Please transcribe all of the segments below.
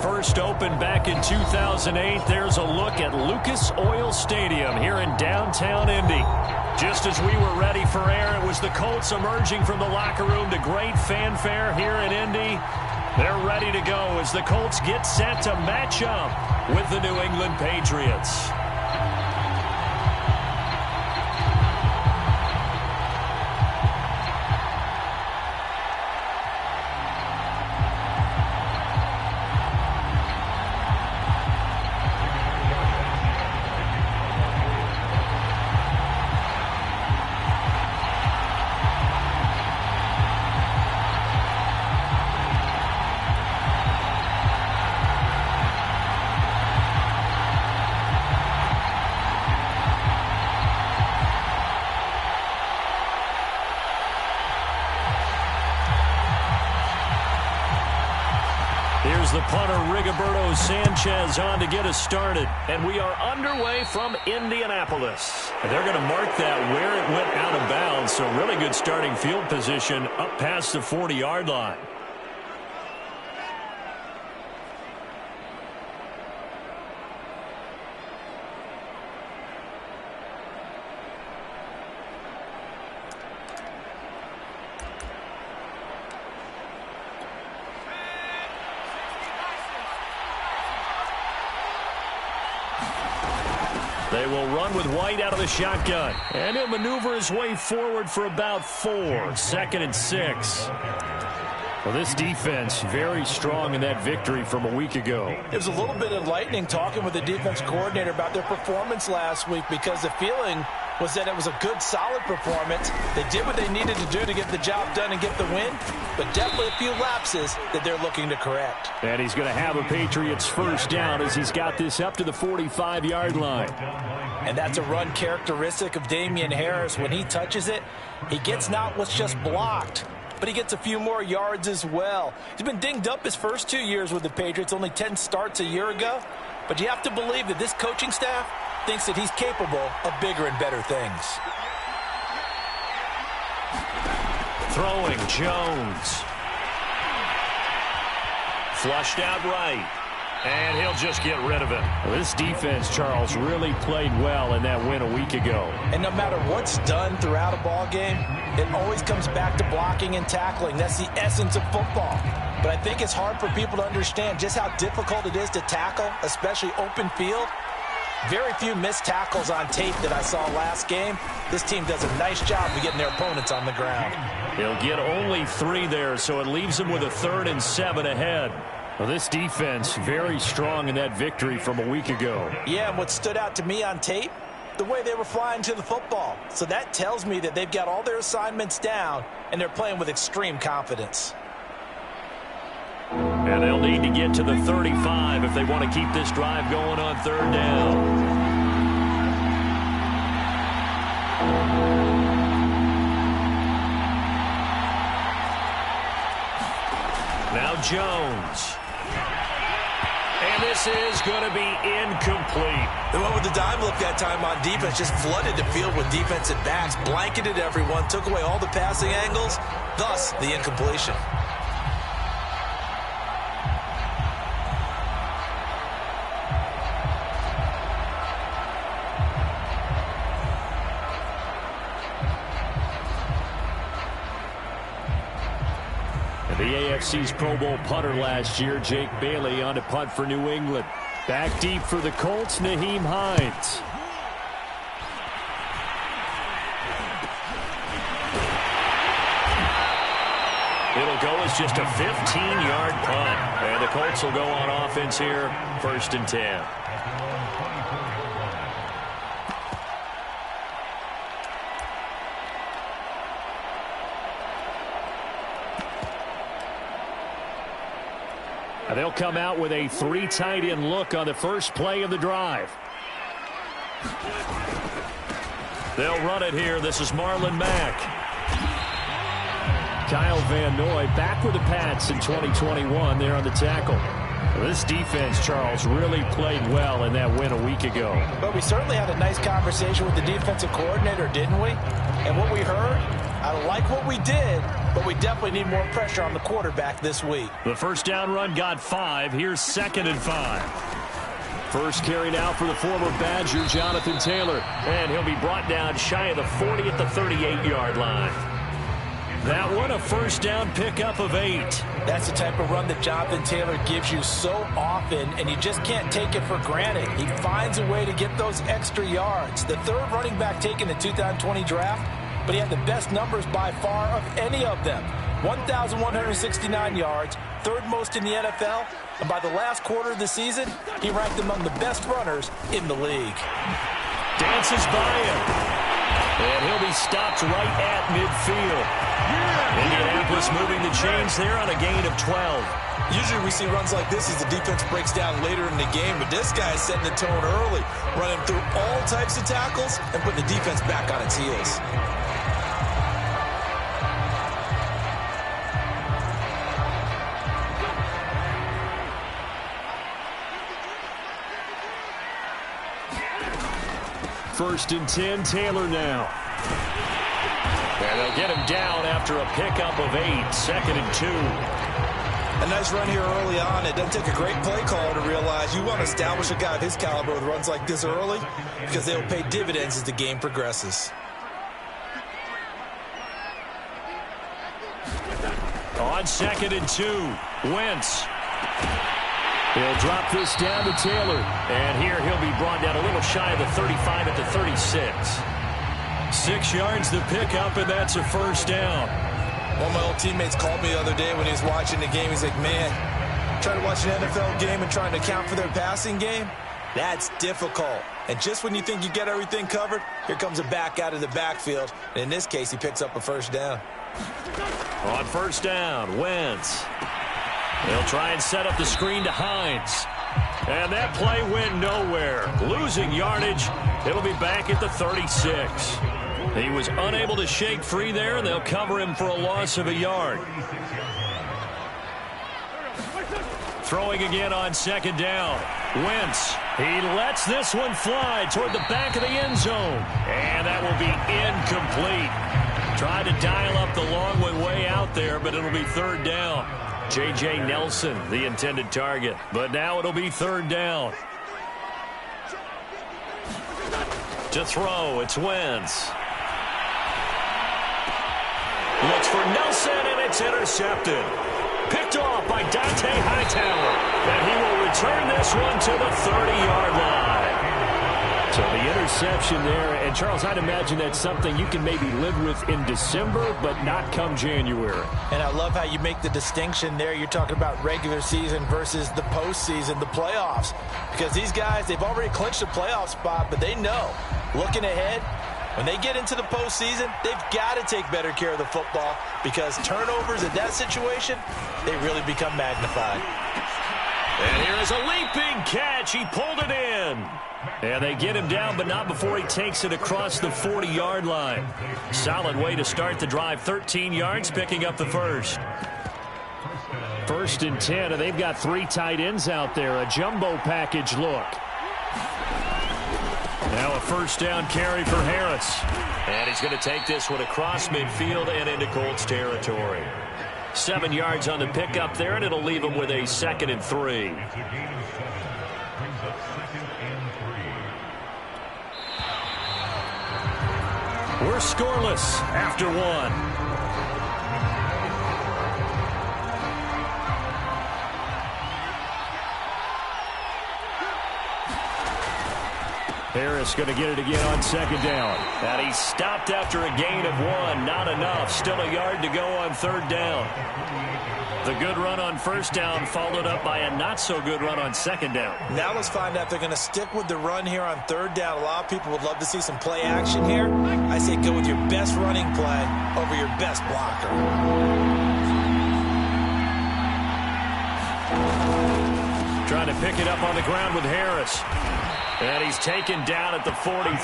First opened back in 2008. There's a look at Lucas Oil Stadium here in downtown Indy. Just as we were ready for air, it was the Colts emerging from the locker room to great fanfare here in Indy. They're ready to go as the Colts get set to match up with the New England Patriots. Here's the punter, Rigoberto Sanchez, on to get us started. And we are underway from Indianapolis. And they're going to mark that where it went out of bounds. So really good starting field position up past the 40-yard line. They will run with White out of the shotgun. And he'll maneuver his way forward for about 4. 2nd and 6. Well, this defense very strong in that victory from a week ago. It was a little bit enlightening talking with the defense coordinator about their performance last week, because the feeling was that it was a good, solid performance. They did what they needed to do to get the job done and get the win, but definitely a few lapses that they're looking to correct. And he's going to have a Patriots first down as he's got this up to the 45-yard line. And that's a run characteristic of Damian Harris. When he touches it, he gets not what's just blocked, but he gets a few more yards as well. He's been dinged up his first 2 years with the Patriots, only 10 starts a year ago. But you have to believe that this coaching staff thinks that he's capable of bigger and better things. Throwing, Jones. Flushed out right. And he'll just get rid of it. Well, this defense, Charles, really played well in that win a week ago. And no matter what's done throughout a ball game, it always comes back to blocking and tackling. That's the essence of football. But I think it's hard for people to understand just how difficult it is to tackle, especially open field. Very few missed tackles on tape that I saw last game. This team does a nice job of getting their opponents on the ground. He'll get only 3 there, so it leaves him with a 3rd and 7 ahead. Well, this defense very strong in that victory from a week ago. Yeah, and what stood out to me on tape, the way they were flying to the football. So that tells me that they've got all their assignments down, and they're playing with extreme confidence. And they'll need to get to the 35 if they want to keep this drive going on 3rd down. Now Jones. And this is going to be incomplete. They went with the dime look that time on defense, just flooded the field with defensive backs, blanketed everyone, took away all the passing angles, thus the incompletion. The AFC's Pro Bowl punter last year, Jake Bailey, on to punt for New England. Back deep for the Colts, Nyheim Hines. It'll go as just a 15-yard punt. And the Colts will go on offense here, 1st and 10. They'll come out with a 3 tight end look on the first play of the drive. They'll run it here. This is Marlon Mack. Kyle Van Noy back with the Pats in 2021 there on the tackle. This defense, Charles, really played well in that win a week ago. But we certainly had a nice conversation with the defensive coordinator, didn't we? And what we heard I like what we did, but we definitely need more pressure on the quarterback this week. The first down run got 5. Here's 2nd and 5. First carry now for the former Badger, Jonathan Taylor. And he'll be brought down shy of the 40 at the 38-yard line. That one, a first down pickup of 8. That's the type of run that Jonathan Taylor gives you so often, and you just can't take it for granted. He finds a way to get those extra yards. The third running back taken in the 2020 draft, but he had the best numbers by far of any of them. 1,169 yards, third most in the NFL, and by the last quarter of the season, he ranked among the best runners in the league. Dances by him. And he'll be stopped right at midfield. Indianapolis moving the chains there on a gain of 12. Usually we see runs like this as the defense breaks down later in the game, but this guy is setting the tone early, running through all types of tackles and putting the defense back on its heels. First and 10, Taylor now. And they'll get him down after a pickup of 8, 2nd and 2. A nice run here early on. It doesn't take a great play caller to realize you want to establish a guy of his caliber with runs like this early because they will pay dividends as the game progresses. On 2nd and 2, Wentz. He'll drop this down to Taylor. And here he'll be brought down a little shy of the 35 at the 36. 6 yards the pickup, and that's a first down. One of my old teammates called me the other day when he was watching the game. He's like, man, trying to watch an NFL game and trying to account for their passing game, that's difficult. And just when you think you get everything covered, here comes a back out of the backfield. And in this case, he picks up a first down. On first down, Wentz. They'll try and set up the screen to Hines. And that play went nowhere. Losing yardage. It'll be back at the 36. He was unable to shake free there, and they'll cover him for a loss of a yard. Throwing again on 2nd down. Wentz. He lets this one fly toward the back of the end zone. And that will be incomplete. Tried to dial up the long one way out there, but it'll be 3rd down. J.J. Nelson, the intended target. But now it'll be 3rd down. To throw, it's Wentz. Looks for Nelson, and it's intercepted. Picked off by Dante Hightower. And he will return this one to the 30-yard line. So the interception there, and Charles, I'd imagine that's something you can maybe live with in December, but not come January. And I love how you make the distinction there. You're talking about regular season versus the postseason, the playoffs. Because these guys, they've already clinched a playoff spot, but they know, looking ahead, when they get into the postseason, they've got to take better care of the football because turnovers in that situation, they really become magnified. And here is a leaping catch. He pulled it in. And they get him down, but not before he takes it across the 40-yard line. Solid way to start the drive. 13 yards, picking up the first. 1st and 10, and they've got 3 tight ends out there. A jumbo package look. Now a first down carry for Harris. And he's going to take this one across midfield and into Colts territory. 7 yards on the pickup there, and it'll leave him with a 2nd and 3. We're scoreless after 1. Harris going to get it again on 2nd down. And he stopped after a gain of 1. Not enough. Still a yard to go on 3rd down. The good run on 1st down followed up by a not-so-good run on 2nd down. Now let's find out if they're going to stick with the run here on 3rd down. A lot of people would love to see some play action here. I say go with your best running play over your best blocker. Trying to pick it up on the ground with Harris. And he's taken down at the 43,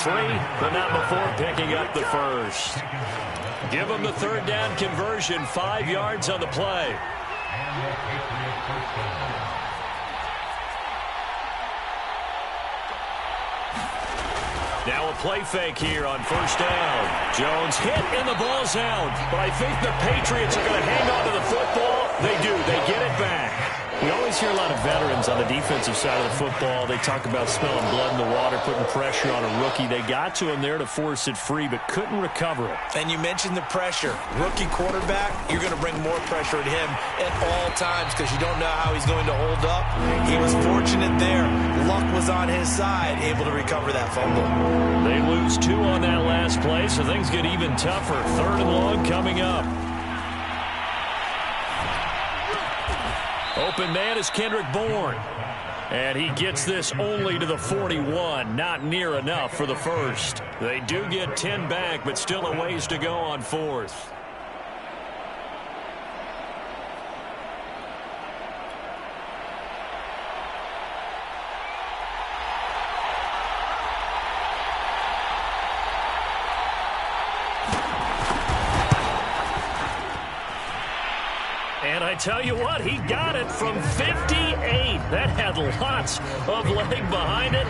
but not before picking up the first. Give him the 3rd down conversion, 5 yards on the play. Now a play fake here on first down. Jones hit and the ball's out. But I think the Patriots are going to hang on to the football. They do. They get it back. We always hear a lot of veterans on the defensive side of the football. They talk about smelling blood in the water, putting pressure on a rookie. They got to him there to force it free, but couldn't recover it. And you mentioned the pressure. Rookie quarterback, you're going to bring more pressure at him at all times because you don't know how he's going to hold up. He was fortunate there. Luck was on his side, able to recover that fumble. They lose 2 on that last play, so things get even tougher. 3rd and long coming up. Open man is Kendrick Bourne. And he gets this only to the 41. Not near enough for the first. They do get 10 back, but still a ways to go on 4th. And I tell you what, he got it from 58. That had lots of leg behind it.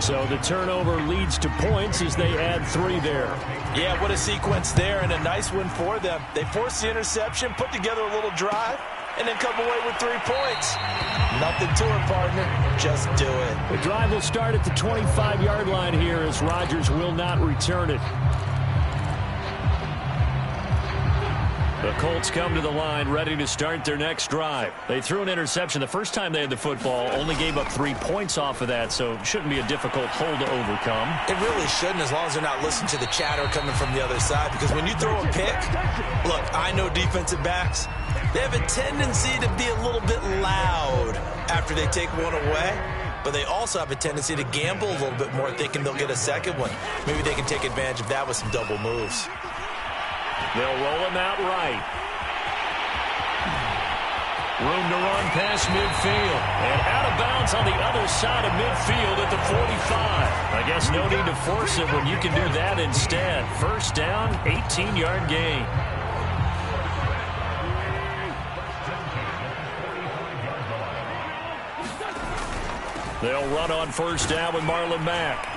So the turnover leads to points as they add 3 there. Yeah, what a sequence there, and a nice one for them. They forced the interception, put together a little drive, and then come away with 3 points. Nothing to it, partner. Just do it. The drive will start at the 25-yard line here as Rodgers will not return it. The Colts come to the line ready to start their next drive. They threw an interception the first time they had the football, only gave up 3 points off of that, so it shouldn't be a difficult hole to overcome. It really shouldn't, as long as they're not listening to the chatter coming from the other side, because when you throw a pick, look, I know defensive backs, they have a tendency to be a little bit loud after they take one away, but they also have a tendency to gamble a little bit more, thinking they'll get a second one. Maybe they can take advantage of that with some double moves. They'll roll him out right. Room to run past midfield. And out of bounds on the other side of midfield at the 45. I guess no need to force it when you can do that instead. First down, 18-yard gain. They'll run on first down with Marlon Mack.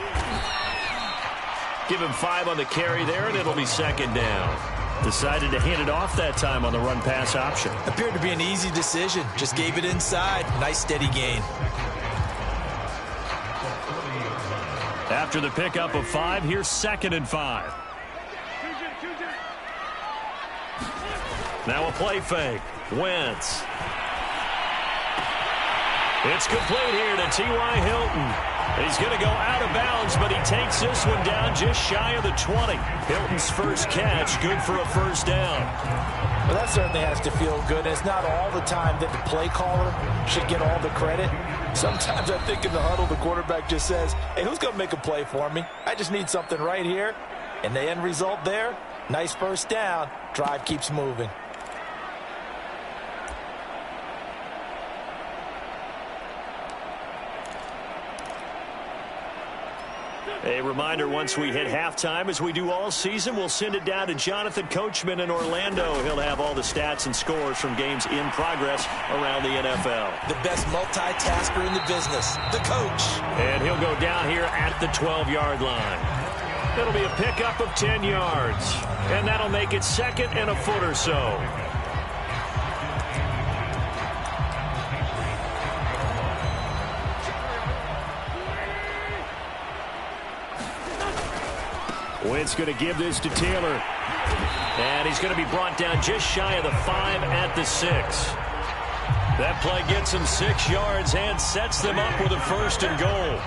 Give him 5 on the carry there, and it'll be second down. Decided to hand it off that time on the run-pass option. Appeared to be an easy decision. Just gave it inside. Nice, steady gain. After the pickup of 5, here's 2nd and 5. Now a play fake. Wentz. It's complete here to T.Y. Hilton. He's going to go out of bounds, but he takes this one down just shy of the 20. Hilton's first catch, good for a first down. Well, that certainly has to feel good. It's not all the time that the play caller should get all the credit. Sometimes I think in the huddle, the quarterback just says, hey, who's going to make a play for me? I just need something right here. And the end result there, nice first down. Drive keeps moving. A reminder, once we hit halftime, as we do all season, we'll send it down to Jonathan Coachman in Orlando. He'll have all the stats and scores from games in progress around the NFL. The best multitasker in the business, the coach. And he'll go down here at the 12-yard line. It'll be a pickup of 10 yards. And that'll make it 2nd and a foot or so. Wentz going to give this to Taylor. And he's going to be brought down just shy of the 5 at the 6. That play gets him 6 yards and sets them up with a 1st and goal.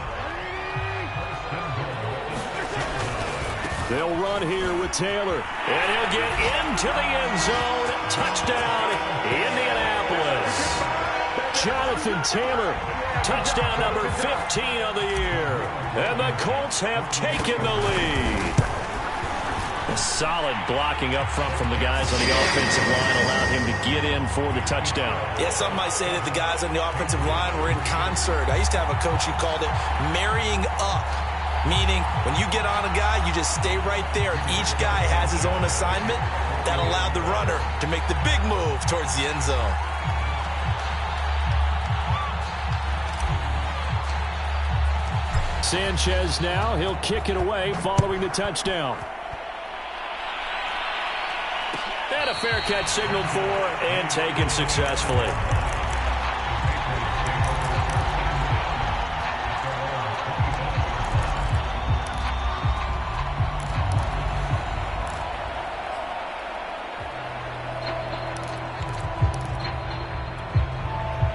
They'll run here with Taylor. And he'll get into the end zone. Touchdown, Indianapolis. Jonathan Taylor, touchdown number 15 of the year. And the Colts have taken the lead. A solid blocking up front from the guys on the offensive line allowed him to get in for the touchdown. Yeah, some might say that the guys on the offensive line were in concert. I used to have a coach who called it marrying up, meaning when you get on a guy, you just stay right there. Each guy has his own assignment. That allowed the runner to make the big move towards the end zone. Sanchez now. He'll kick it away following the touchdown. And a fair catch signaled for and taken successfully.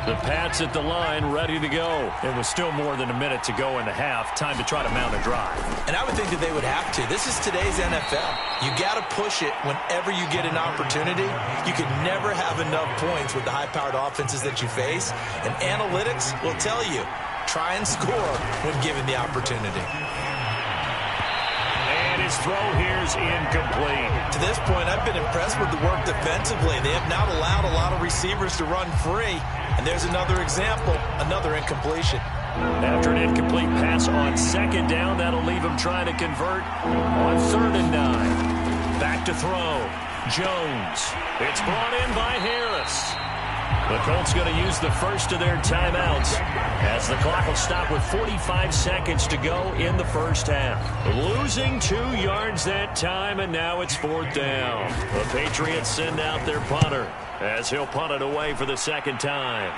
The Pats at the line, ready to go. It was still more than a minute to go in the half. Time to try to mount a drive. And I would think that they would have to. This is today's NFL. You got to push it whenever you get an opportunity. You can never have enough points with the high-powered offenses that you face. And analytics will tell you, try and score when given the opportunity. His throw here is incomplete. To this point, I've been impressed with the work defensively. They have not allowed a lot of receivers to run free. And there's another example, another incompletion. After an incomplete pass on second down, that'll leave him trying to convert on 3rd and 9. Back to throw. Jones. It's brought in by Harris. The Colts going to use the first of their timeouts as the clock will stop with 45 seconds to go in the first half. Losing 2 yards that time, and now it's 4th down. The Patriots send out their punter as he'll punt it away for the second time.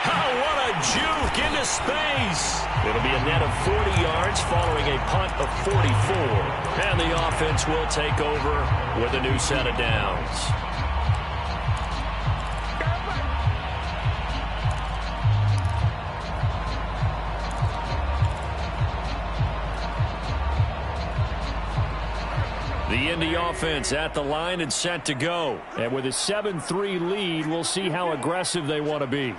Oh, what a juke into space. It'll be a net of 40 yards following a punt of 44. And the offense will take over with a new set of downs. The Indy offense at the line and set to go. And with a 7-3 lead, we'll see how aggressive they want to be.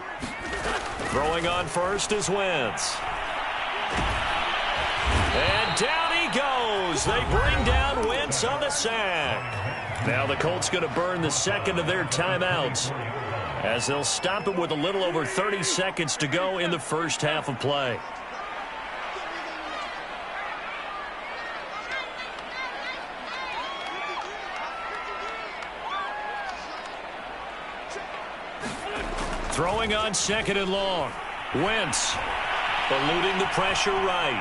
Throwing on first is Wentz. And down he goes. They bring down Wentz on the sack. Now the Colts going to burn the second of their timeouts as they'll stop it with a little over 30 seconds to go in the first half of play. Throwing on 2nd and long. Wentz eluding the pressure right.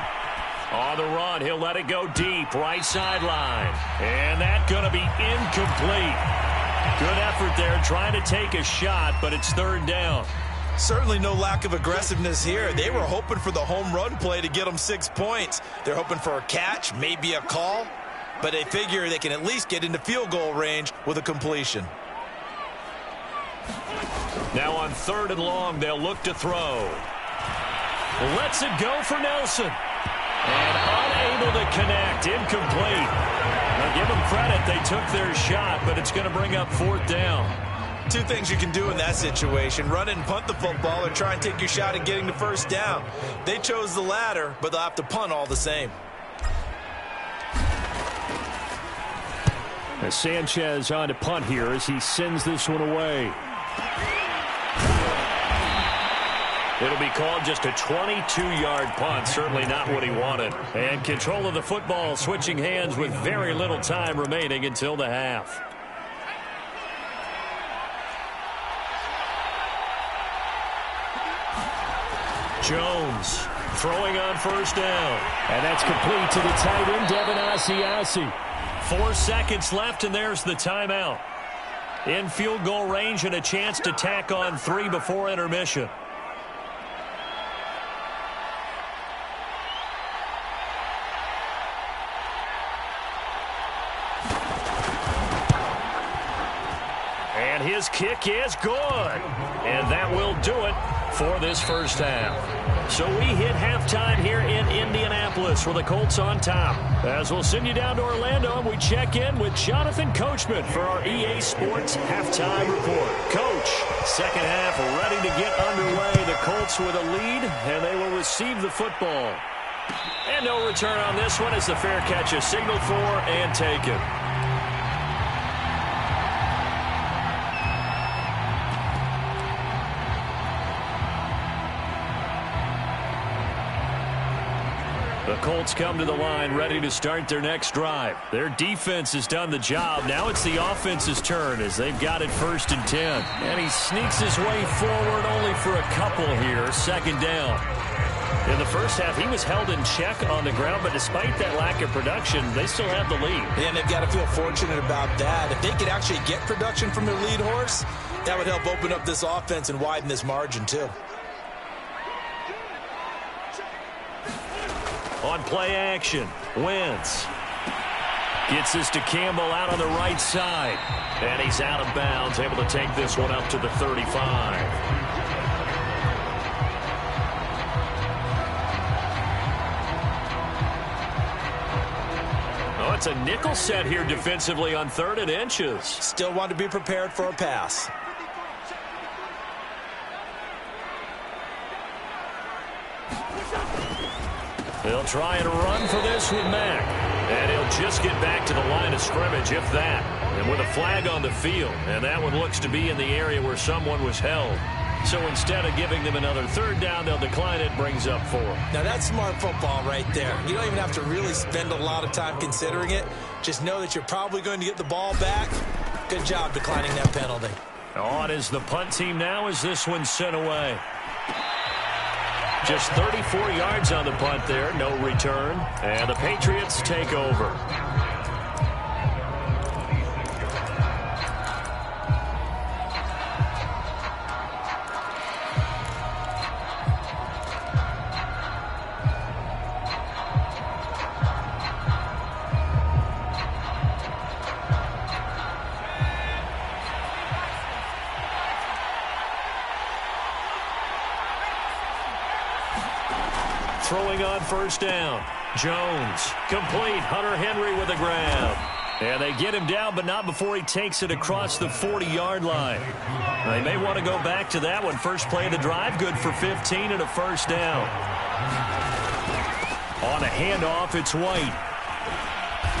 On the run, he'll let it go deep, right sideline. And that's going to be incomplete. Good effort there, trying to take a shot, but it's 3rd down. Certainly no lack of aggressiveness here. They were hoping for the home run play to get them 6 points. They're hoping for a catch, maybe a call, but they figure they can at least get into field goal range with a completion. Now on 3rd and long, they'll look to throw. Lets it go for Nelson. And unable to connect. Incomplete. Now give them credit. They took their shot, but it's going to bring up 4th down. 2 things you can do in that situation. Run and punt the football or try and take your shot at getting the 1st down. They chose the latter, but they'll have to punt all the same. As Sanchez on to punt here as he sends this one away. It'll be called just a 22-yard punt. Certainly not what he wanted. And control of the football switching hands with very little time remaining until the half. Jones throwing on 1st down. And that's complete to the tight end, Devin Asiasi. 4 seconds left, and there's the timeout. In field goal range and a chance to tack on 3 before intermission. And his kick is good. And that will do it for this first half. So we hit halftime here in Indianapolis with the Colts on top. As we'll send you down to Orlando, and we check in with Jonathan Coachman for our EA Sports Halftime Report. Coach, second half ready to get underway. The Colts with a lead, and they will receive the football. And no return on this one as the fair catch is signaled for and taken. The Colts come to the line ready to start their next drive. Their defense has done the job. Now it's the offense's turn as they've got it 1st and 10. And he sneaks his way forward only for a couple here. 2nd down. In the first half, he was held in check on the ground, but despite that lack of production, they still have the lead. And they've got to feel fortunate about that. If they could actually get production from their lead horse, that would help open up this offense and widen this margin, too. On play action, Wentz gets this to Campbell out on the right side. And he's out of bounds, able to take this one up to the 35. It's a nickel set here defensively on 3rd and inches. Still want to be prepared for a pass. They'll try and run for this with Mack. And he'll just get back to the line of scrimmage, if that. And with a flag on the field. And that one looks to be in the area where someone was held. So instead of giving them another 3rd down, they'll decline it, brings up 4. Now that's smart football right there. You don't even have to really spend a lot of time considering it. Just know that you're probably going to get the ball back. Good job declining that penalty. On is the punt team now as this one's sent away. Just 34 yards on the punt there, no return. And the Patriots take over. Throwing on 1st down. Jones, complete. Hunter Henry with the grab. And they get him down, but not before he takes it across the 40-yard line. They may want to go back to that one. First play of the drive, good for 15 and a 1st down. On a handoff, it's White.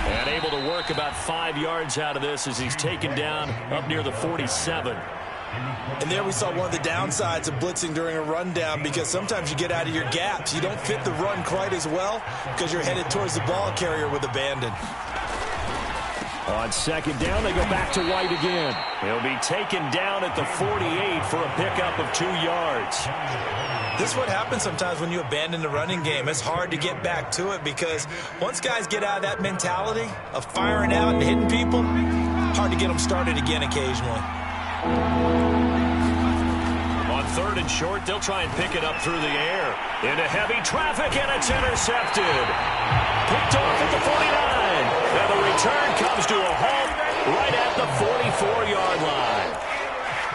And able to work about 5 yards out of this as he's taken down up near the 47. And there we saw one of the downsides of blitzing during a rundown, because sometimes you get out of your gaps. You don't fit the run quite as well because you're headed towards the ball carrier with abandon. On 2nd down, they go back to White again. He'll be taken down at the 48 for a pickup of 2 yards. This is what happens sometimes when you abandon the running game. It's hard to get back to it because once guys get out of that mentality of firing out and hitting people, hard to get them started again occasionally. On 3rd and short, they'll try and pick it up through the air. Into heavy traffic, and it's intercepted. Picked off at the 49. And the return comes to a halt right at the 44-yard line.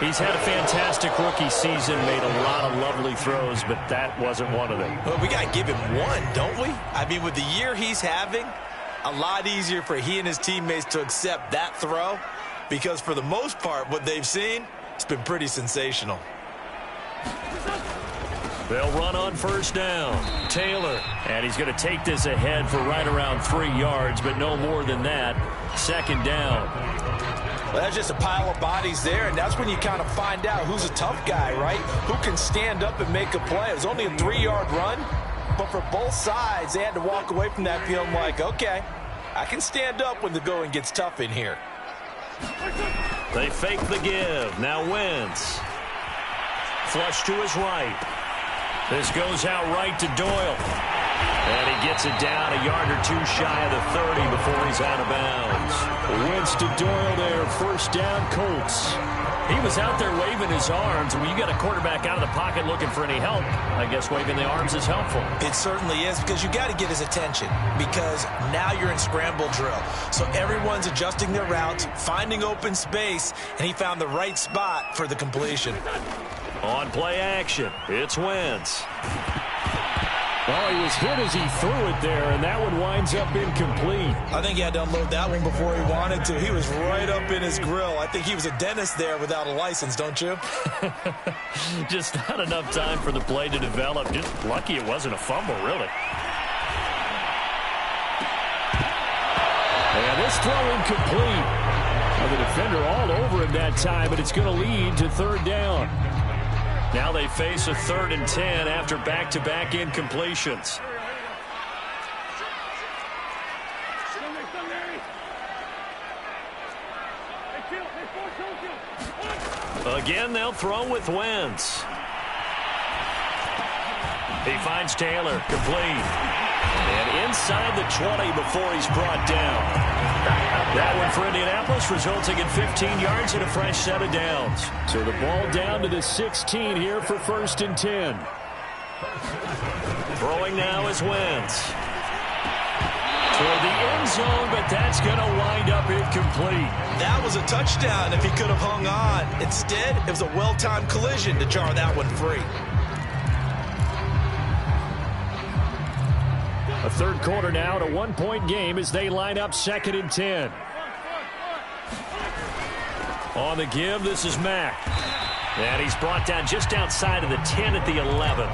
He's had a fantastic rookie season, made a lot of lovely throws, but that wasn't one of them. Well, we got to give him one, don't we? I mean, with the year he's having, a lot easier for he and his teammates to accept that throw, because for the most part, what they've seen, it's been pretty sensational. They'll run on 1st down. Taylor, and he's going to take this ahead for right around 3 yards, but no more than that. 2nd down. Well, that's just a pile of bodies there, and that's when you kind of find out who's a tough guy, right? Who can stand up and make a play. It was only a 3-yard run, but for both sides, they had to walk away from that feeling like, okay, I can stand up when the going gets tough in here. They fake the give. Now Wentz. Flush to his right. This goes out right to Doyle. And he gets it down a yard or 2 shy of the 30 before he's out of bounds. Wentz to Doyle there. 1st down, Colts. He was out there waving his arms. When you got a quarterback out of the pocket looking for any help, I guess waving the arms is helpful. It certainly is, because you got to get his attention, because now you're in scramble drill. So everyone's adjusting their routes, finding open space, and he found the right spot for the completion. On play action, it's Wentz. Oh, he was hit as he threw it there, and that one winds up incomplete. I think he had to unload that one before he wanted to. He was right up in his grill. I think he was a dentist there without a license, don't you? Just not enough time for the play to develop. Just lucky it wasn't a fumble, really. And this throw incomplete. Well, the defender all over him that time, but it's going to lead to 3rd down. Now they face a 3rd and 10 after back-to-back incompletions. Again, they'll throw with Wentz. He finds Taylor, complete. And inside the 20 before he's brought down. That one for Indianapolis, resulting in 15 yards and a fresh set of downs. So the ball down to the 16 here for 1st and 10. Throwing now is Wentz. Toward the end zone, but that's going to wind up incomplete. That was a touchdown if he could have hung on. Instead, it was a well-timed collision to jar that one free. A third quarter now, and a one-point game as they line up 2nd and 10. On the give, this is Mack. And he's brought down just outside of the 10 at the 11.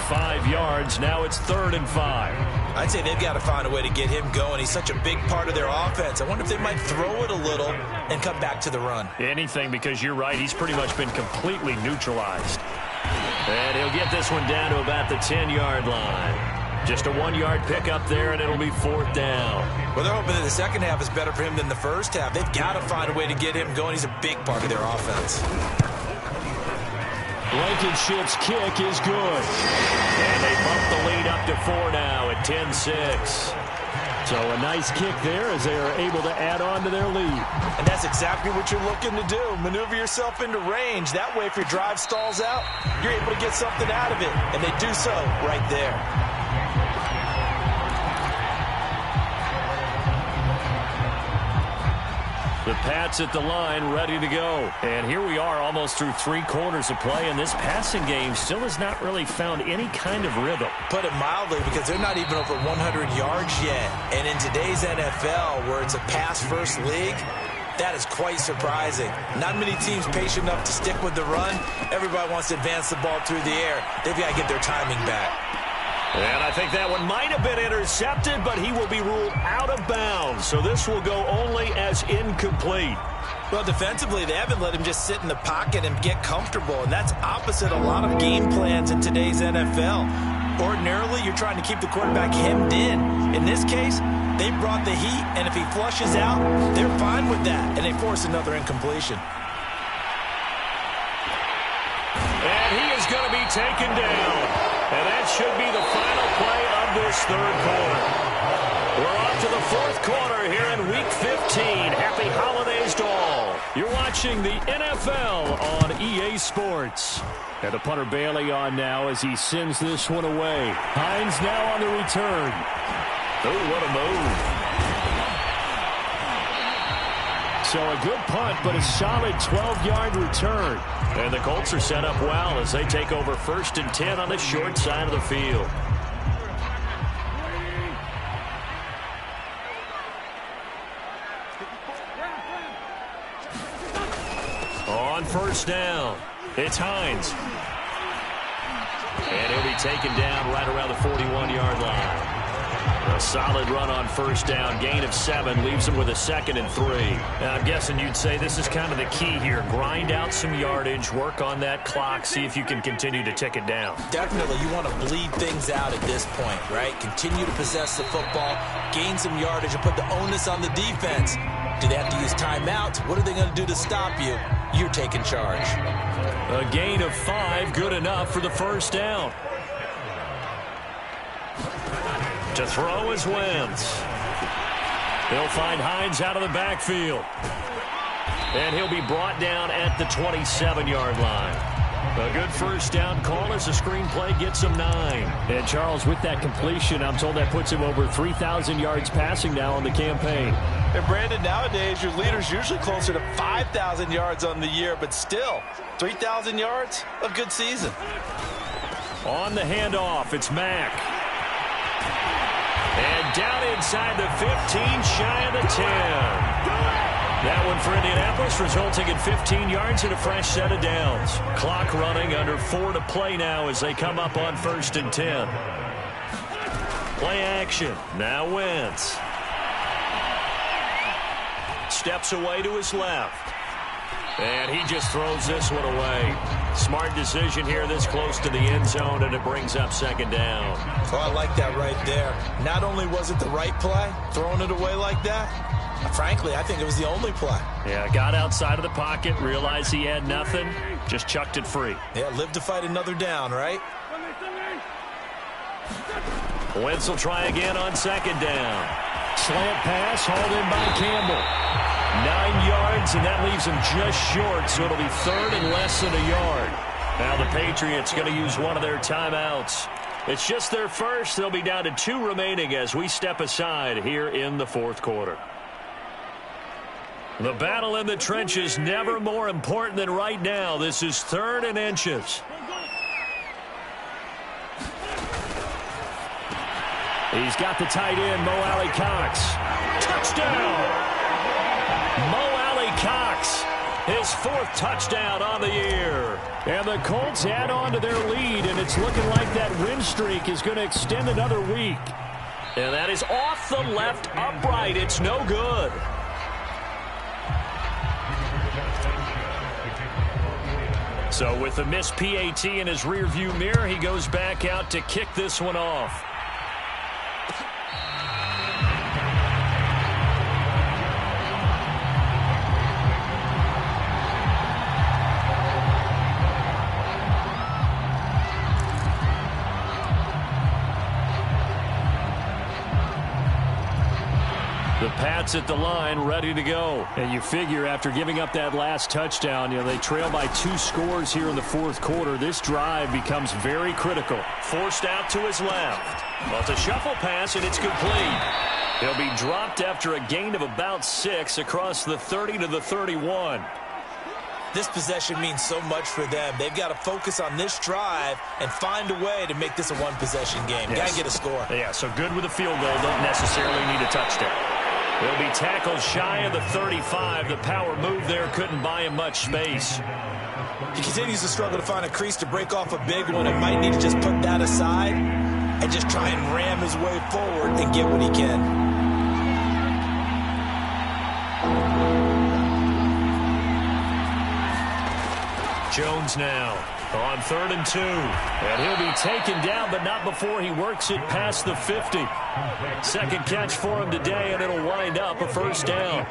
5 yards. Now it's 3rd and 5. I'd say they've got to find a way to get him going. He's such a big part of their offense. I wonder if they might throw it a little and come back to the run. Anything, because you're right. He's pretty much been completely neutralized. And he'll get this one down to about the 10-yard line. Just a 1-yard pickup there, and it'll be 4th down. Well, they're hoping that the second half is better for him than the first half. They've got to find a way to get him going. He's a big part of their offense. Blankenship's kick is good. And they bump the lead up to 4 now at 10-6. So a nice kick there as they are able to add on to their lead. And that's exactly what you're looking to do. Maneuver yourself into range. That way, if your drive stalls out, you're able to get something out of it. And they do so right there. The Pats at the line, ready to go. And here we are almost through 3 quarters of play, and this passing game still has not really found any kind of rhythm. Put it mildly, because they're not even over 100 yards yet. And in today's NFL, where it's a pass-first league, that is quite surprising. Not many teams patient enough to stick with the run. Everybody wants to advance the ball through the air. They've got to get their timing back. And I think that one might have been intercepted, but he will be ruled out of bounds. So this will go only as incomplete. Well, defensively, they haven't let him just sit in the pocket and get comfortable, and that's opposite a lot of game plans in today's NFL. Ordinarily, you're trying to keep the quarterback hemmed in. In this case, they brought the heat, and if he flushes out, they're fine with that, and they force another incompletion. And he is going to be taken down. And that should be the final play of this third quarter. We're off to the 4th quarter here in Week 15. Happy holidays to all. You're watching the NFL on EA Sports. And the punter Bailey on now as he sends this one away. Hines now on the return. Oh, what a move. So a good punt, but a solid 12-yard return. And the Colts are set up well as they take over 1st and 10 on the short side of the field. On 1st down, it's Hines. And he'll be taken down right around the 41-yard line. A solid run on 1st down. Gain of 7 leaves him with a 2nd and 3. Now, I'm guessing you'd say this is kind of the key here. Grind out some yardage, work on that clock, see if you can continue to tick it down. Definitely, you want to bleed things out at this point, right? Continue to possess the football, gain some yardage, and put the onus on the defense. Do they have to use timeouts? What are they going to do to stop you? You're taking charge. A gain of 5, good enough for the 1st down. To throw is Wentz. They'll find Hines out of the backfield. And he'll be brought down at the 27-yard line. A good 1st down call as the screenplay gets him 9. And Charles, with that completion, I'm told that puts him over 3,000 yards passing now on the campaign. And Brandon, nowadays your leader's usually closer to 5,000 yards on the year, but still, 3,000 yards, a good season. On the handoff, it's Mack. And down inside the 15, shy of the 10. That one for Indianapolis, resulting in 15 yards and a fresh set of downs. Clock running, under 4 to play now as they come up on 1st and 10. Play action. Now Wentz. Steps away to his left. And he just throws this one away. Smart decision here this close to the end zone, and it brings up 2nd down. Oh, I like that right there. Not only was it the right play, throwing it away like that, frankly, I think it was the only play. Yeah, got outside of the pocket, realized he had nothing, just chucked it free. Yeah, live to fight another down, right? Wentz will try again on second down. Slant pass hauled in by Campbell. 9 yards, and that leaves him just short, so it'll be third and less than a yard. Now the Patriots going to use one of their timeouts. It's just their first. They'll be down to 2 remaining as we step aside here in the fourth quarter. The battle in the trenches never more important than right now. This is 3rd and inches. He's got the tight end, Mo Alley-Cox. Touchdown! Mo Alley-Cox, his 4th touchdown on the year. And the Colts add on to their lead, and it's looking like that win streak is going to extend another week. And that is off the left upright. It's no good. So with the missed PAT in his rearview mirror, he goes back out to kick this one off. The Pats at the line, ready to go. And you figure after giving up that last touchdown, they trail by 2 scores here in the fourth quarter. This drive becomes very critical. Forced out to his left. Well, it's a shuffle pass, and it's complete. He'll be dropped after a gain of about 6 across the 30 to the 31. This possession means so much for them. They've got to focus on this drive and find a way to make this a one-possession game. Yes. Got to get a score. Yeah, so good with a field goal. Don't necessarily need a touchdown. He'll be tackled shy of the 35. The power move there couldn't buy him much space. He continues to struggle to find a crease to break off a big one and might need to just put that aside and just try and ram his way forward and get what he can. Jones now on 3rd and 2. And he'll be taken down, but not before he works it past the 50. Second catch for him today, and it'll wind up a first down.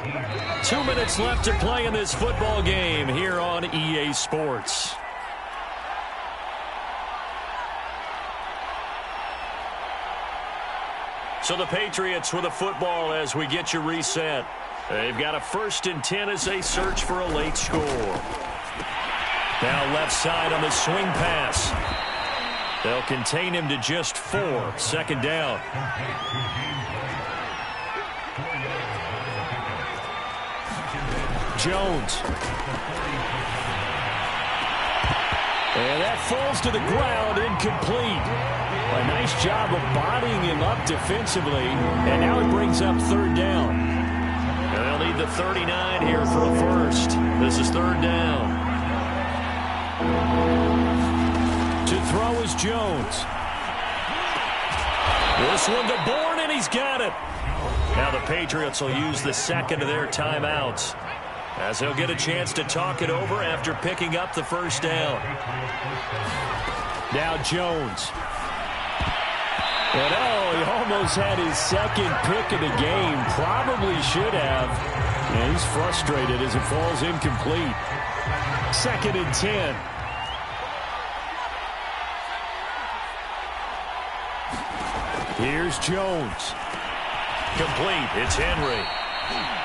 2 minutes left to play in this football game here on EA Sports. So the Patriots with a football as we get you reset. They've got a 1st and 10 as they search for a late score. Now left side on the swing pass. They'll contain him to just 4. Second down. Jones. And that falls to the ground, incomplete. A nice job of bodying him up defensively. And now it brings up 3rd down. And they'll need the 39 here for a first. This is 3rd down. To throw is Jones. This one to Bourne, and he's got it. Now the Patriots will use the 2nd of their timeouts as he'll get a chance to talk it over after picking up the first down. Now Jones. And he almost had his 2nd pick of the game. Probably should have. And he's frustrated as it falls incomplete. 2nd and 10. Here's Jones. Complete. It's Henry.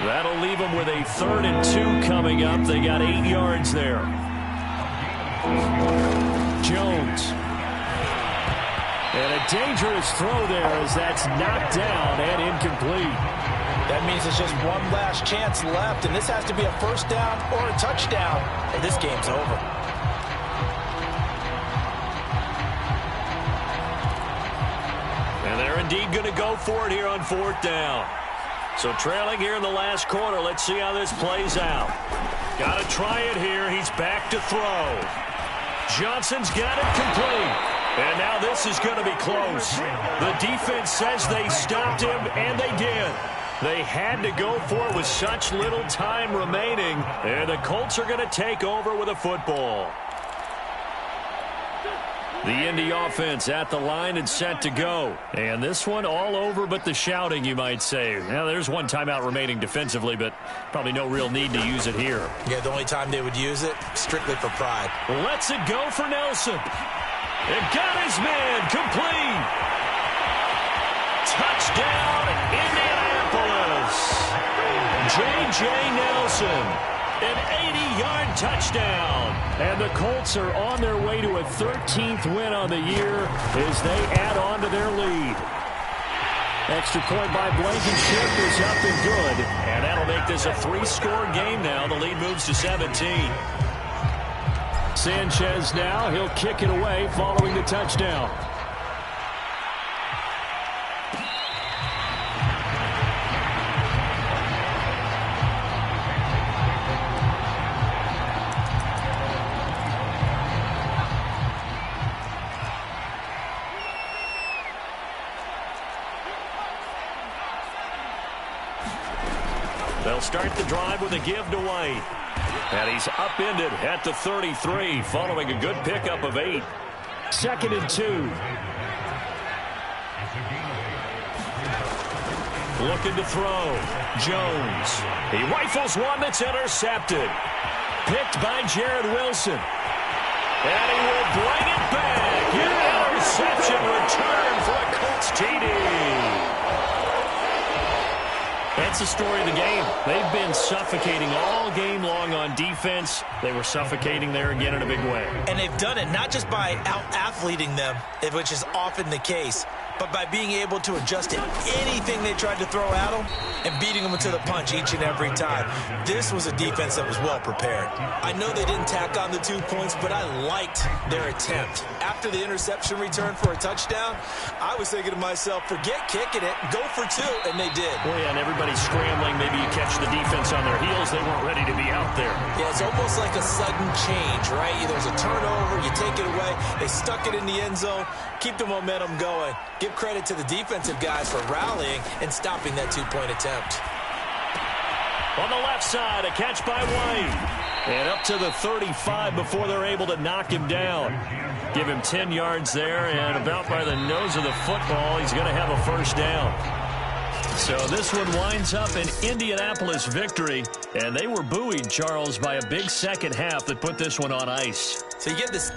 That'll leave them with a 3rd and 2 coming up. They got 8 yards there. Jones. And a dangerous throw there as that's knocked down and incomplete. That means there's just one last chance left, and this has to be a first down or a touchdown, or this game's over. And they're indeed going to go for it here on 4th down. So trailing here in the last quarter. Let's see how this plays out. Got to try it here. He's back to throw. Johnson's got it complete. And now this is going to be close. The defense says they stopped him, and they did. They had to go for it with such little time remaining. And the Colts are going to take over with a football. The Indy offense at the line and set to go. And this one all over but the shouting, you might say. Now, there's one timeout remaining defensively, but probably no real need to use it here. Yeah, the only time they would use it, strictly for pride. Lets it go for Nelson. And got his man complete. Touchdown, Indianapolis. J.J. Nelson, an 80-yard touchdown. And the Colts are on their way to a 13th win on the year as they add on to their lead. Extra point by Blankenship is up and good. And that'll make this a 3-score game now. The lead moves to 17. Sanchez now, he'll kick it away following the touchdown. They'll start the drive with a give to White. And he's upended at the 33 following a good pickup of 8. 2nd and 2. Looking to throw. Jones. He rifles one that's intercepted. Picked by Jared Wilson. And he will bring it back. Interception return for a Colts TD. That's the story of the game. They've been suffocating all game long on defense. They were suffocating there again in a big way. And they've done it not just by out-athleting them, which is often the case, but by being able to adjust to anything they tried to throw at them and beating them to the punch each and every time. This was a defense that was well prepared. I know they didn't tack on the 2 points, but I liked their attempt. After the interception return for a touchdown, I was thinking to myself, forget kicking it, go for 2, and they did. Well, yeah, and everybody's scrambling. Maybe you catch the defense on their heels. They weren't ready to be out there. Yeah, it's almost like a sudden change, right? There's a turnover, you take it away, they stuck it in the end zone, keep the momentum going. Give credit to the defensive guys for rallying and stopping that 2-point attempt. On the left side, a catch by White. And up to the 35 before they're able to knock him down. Give him 10 yards there, and about by the nose of the football, he's going to have a first down. So this one winds up an Indianapolis victory, and they were buoyed, Charles, by a big second half that put this one on ice. So you get this